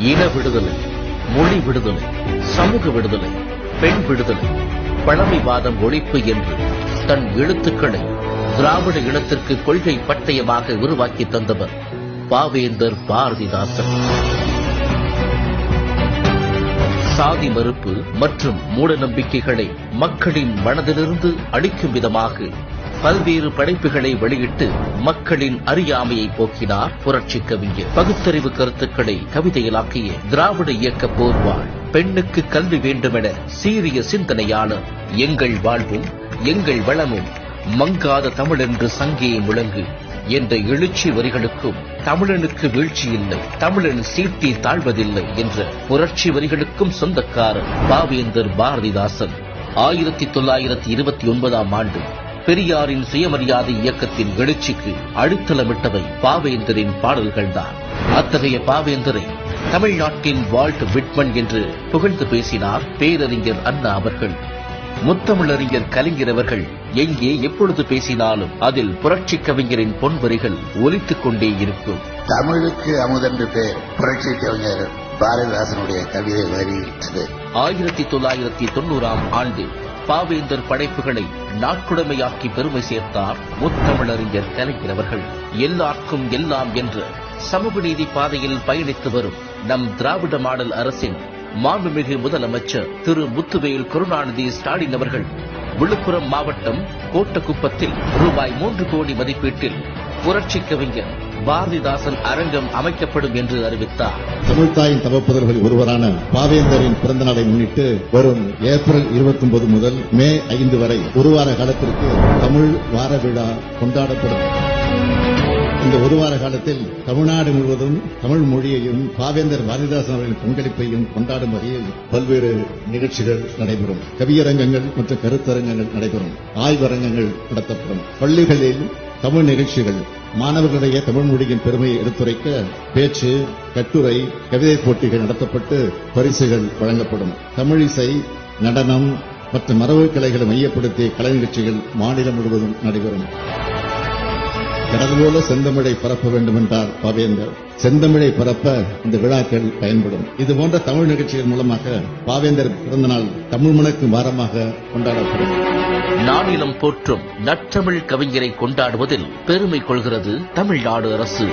இன விடுதலை, மொழி விடுதலை, சமூக விடுதலை, பெண் விடுதலை, பழமைவாதம் ஒழிப்பு என்று தன் எழுத்துக்களை திராவிட இனத்திற்கு கொள்கை பட்டயமாக உருவாக்கி தந்தவர் பாவேந்தர் பாரதிதாசன். சாதி மறுப்பு மற்றும் மூட நம்பிக்கைகளை மக்களின் மனதிலிருந்து அழிக்கும் விதமாக பல்வேறு படைப்புகளை வெளியிட்டு மக்களின் அறியாமையை போக்கினார் புரட்சி கவிஞர். பகுத்தறிவு கருத்துக்களை கவிதையிலாக்கிய திராவிட இயக்க போர்வாள், பெண்ணுக்கு கல்வி வேண்டுமென சீரிய சிந்தனையாளர், எங்கள் வாழ்வும் எங்கள் வளமும் மங்காத தமிழ் என்று சங்கே முழங்கு என்ற எழுச்சி வரிகளுக்கும், தமிழனுக்கு வீழ்ச்சி இல்லை, தமிழன் சீட்டி தாழ்வதில்லை என்ற புரட்சி வரிகளுக்கும் சொந்தக்காரர் பாவேந்தர் பாரதிதாசன். 1929ஆம் ஆண்டு பெரியாரின் சுயமரியாதை இயக்கத்தின் எழுச்சிக்கு அடித்தளமிட்டவை பாவேந்தரின் பாடல்கள்தான். அத்தகைய பாவேந்தரை தமிழ்நாட்டின் வால்ட் விட்மன் என்று புகழ்ந்து பேசினார் பேரறிஞர் அண்ணா அவர்கள். முத்தமிழறிஞர் கலைஞர் அவர்கள் எங்கே எப்பொழுது பேசினாலும் அதில் புரட்சி கவிஞரின் பொன்வரிகள் ஒலித்துக் கொண்டே இருக்கும். தமிழுக்கு அமுதென்று பேர் புரட்சி கவிஞர் பாரதிதாசனுடைய கவிதை வரி. 1990ஆம் ஆண்டு பாவேந்தர் படைப்புகளை நாட்டுடைமையாக்கி பெருமை சேர்த்தார் முத்தமிழறிஞர் கலைஞர் அவர்கள். எல்லாருக்கும் எல்லாம் என்ற சமூக நீதி பாதையில் பயணித்து வரும் நம் திராவிட மாடல் அரசின் மாண்புமிகு முதலமைச்சர் திரு முத்துவேல் கருணாநிதி ஸ்டாலின் அவர்கள் விழுப்புரம் மாவட்டம் கோட்டக்குப்பத்தில் ரூபாய் 3 கோடி மதிப்பீட்டில் புரட்சி கவிஞர் பாரதிதாசன் அரங்கம் அமைக்கப்படும் என்று அறிவித்தார். தமிழ்தாயின் தவப்புதல்களில் ஒருவரான பாவேந்தரின் பிறந்த நாளை முன்னிட்டு வரும் ஏப்ரல் 29 முதல் மே 5 வரை ஒரு வார காலத்திற்கு தமிழ் வார விழா கொண்டாடப்படும். இந்த ஒரு வார காலத்தில் தமிழ்நாடு முழுவதும் தமிழ் மொழியையும் பாவேந்தர் பாரதிதாசன் அவர்களின் பங்களிப்பையும் கொண்டாடும் வகையில் பல்வேறு நிகழ்ச்சிகள் நடைபெறும். கவியரங்கங்கள் மற்றும் கருத்தரங்கங்கள் நடைபெறும். ஆய்வரங்கங்கள் நடத்தப்படும். பள்ளிகளில் தமிழ் நிகழ்ச்சிகள், மாணவர்களிடையே தமிழ் மொழியின் பெருமையை எடுத்துரைக்க பேச்சு, கட்டுரை, கவிதை போட்டிகள் நடத்தப்பட்டு பரிசுகள் வழங்கப்படும். தமிழிசை, நடனம் மற்றும் மரபு கலைகளை மையப்படுத்திய கலை நிகழ்ச்சிகள் மாநிலம் முழுவதும் நடைபெறும். கடல் போல செந்தமிழை பரப்ப வேண்டும் என்றார் பாவேந்தர். செந்தமிழை பரப்ப இந்த விழாக்கள் பயன்படும். இதுபோன்ற தமிழ் நிகழ்ச்சிகள் மூலமாக பாவேந்தர் பிறந்தநாள் தமிழ் மணக்கும் வாரமாக கொண்டாடப்படும். நானிலம் போற்றும் நற்றமிழ் கவிஞரை கொண்டாடுவதில் பெருமை கொள்கிறது தமிழ்நாடு அரசு.